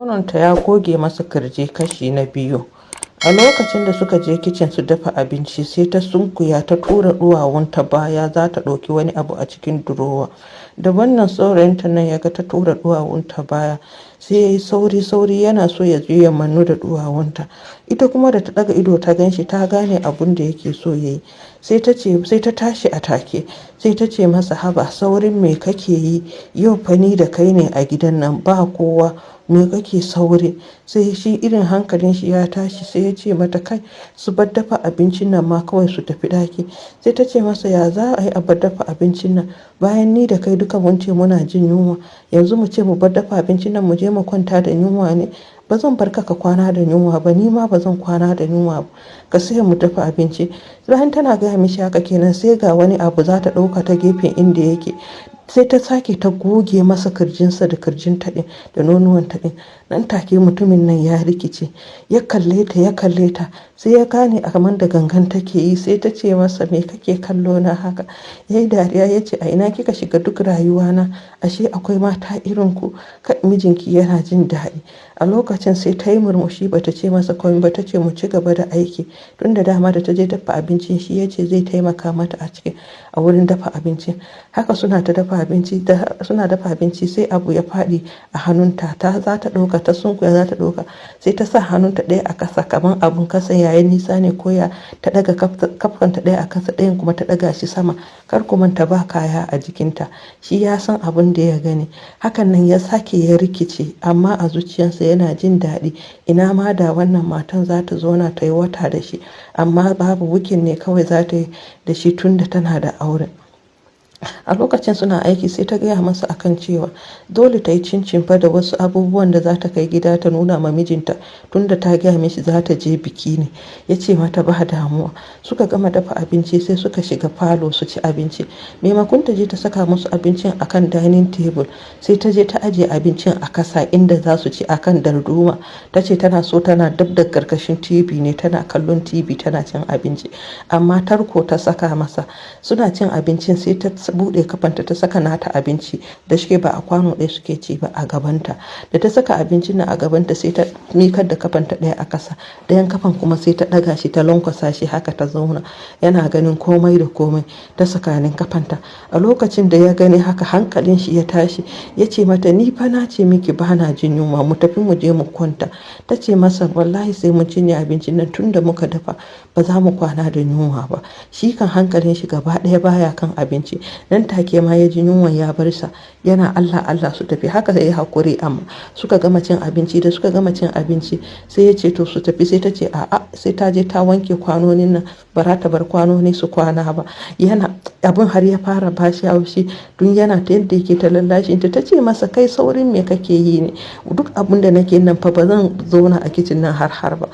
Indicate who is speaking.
Speaker 1: Nononta ya goge masa kirji kashi na biyu. A lokacin da suka je kicin su dafa abinci sai ta sunkuya ta tura duwawunta baya za ta ɗauki wani abu a cikin durowa. Da wannan saurayinta nan ya ga ta tura duwawunta baya sai ya yi sauri yana so ya je ya mannu da duwawunta. Ita kuma da ta ɗaga ido ta ganshi ta gane abun da yake so ya yi. Sai ta tashi a take sai ta ce masa, haba saurin me kake yi, yau fa ni da kai ne a gidan nan ba kowa, me kake sauri? Sai shi irin hankalin shi ya tashi sai ya ce mata, kai su bar dafa abincin nan ma kawai su tafi ɗaki. Sai ta ce masa, ya za a yi a bar dafa abincin nan bayan ni da kai duka mun ce muna jin yunwa, yanzu mu ce mu bar dafa abincin nan mu je mu kwanta da yunwa ne? Ba zan bar ka kwana da yunwa ba, ni ma ba zan kwana da yunwa ba, ka sai mu dafa abinci. Bayan tana gaya mishi haka kenan sai ga wani abu za ta ɗauka ta gefen inda yake, sai ta sake ta goge masa kirjinsa da kirjin taɗin da nonuwan taɗin. Nan take mutumin nan ya rikice, ya kalle ta sai ya gane kamar da gangan take yi. Sai ta ce masa, me kake kallo na haka? Yayi dariya ya ce, a ina kika shiga duk rayuwana, ashe akwai mata irin ku, mijinki yana jin daɗi. A lokacin sai ta yi murmushi bata ce masa komai ba, ta ce mu ci gaba da aiki. Tun da dama da ta je dafa abincin shi ya ce zai taimaka mata a wurin dafa abincin. Haka suna dafa abinci sai abu ya faɗi a hannunta, za ta ɗauka ta sunkuya za ta ɗauka sai ta sa hannunta ɗaya a kasa kamar abun kasa yayin nisa ne ko ya, ta ɗaga kafanta ɗaya a kasa ɗayan kuma ta ɗaga shi sama. Kar ku manta ba kaya a jikinta, shi ya san abin da ya gani. Hakan nan ya sake ya rikice amma a zuciyarsa yana jin daɗi. Ina ma da wannan matan za ta zauna ta yi wata da shi, amma babu, wikin ne kawai za ta yi da shi tun da tana da aure. A lokacin suna aiki sai ta gaya masa akan cewa dole ta yi cincin fa da wasu abubuwan da za ta kai gida ta nuna ma mijinta, tunda ta gaya mishi za ta je biki ne. Ya ce mata ba damuwa. Suka gama dafa abinci sai suka shiga falo su ci abinci. Maimakon ta je ta saka musu abincin akan dining table sai ta je ta ajiye abincin a kasa inda za su ci akan darduma. Ta ce tana so tana dab da karkashin TV ne, tana kallon TV tana cin abinci, amma tarko ta saka masa. Suna cin abincin sai ta buɗe kafanta ta saka nata abinci da shike ba a kwano ɗaya suke ci ba a gabanta. Da ta saka abincin nan a gabanta sai ta mikar da kafanta ɗaya a ƙasa, ɗayan kafan kuma sai ta ɗaga shi ta lankwasa shi haka ta zauna, yana ganin komai da komai ta tsakanin kafanta. A lokacin da ya gani haka hankalin shi ya tashi, ya ce mata, ni fa na ce miki ba na jin yunwa, mu tafi mu je mu kwanta. Ta ce masa, wallahi sai mun cinye abincin nan, tun da muka dafa ba za mu kwana da yunwa ba. Shi kan hankalin shi gaba ɗaya baya kan abinci. Nan take ma ya ji yunwan ya bar sa, yana Allah Allah su tafi. Haka sai ya hakuri, amma suka gama cin abinci. Da suka gama cin abinci sai ya ce to su tafi. Sai ta ce a'a, sai ta je ta wanke kwanonin nan, ba za ta bar kwanoni su kwana ba. Yana abin har ya fara bashi haushi tun yana ta yadda yake ta lallashi ta ce masa, kai saurin me kake yi ne, duk abin da nake nan fa ba zan zauna a kicin nan har ba.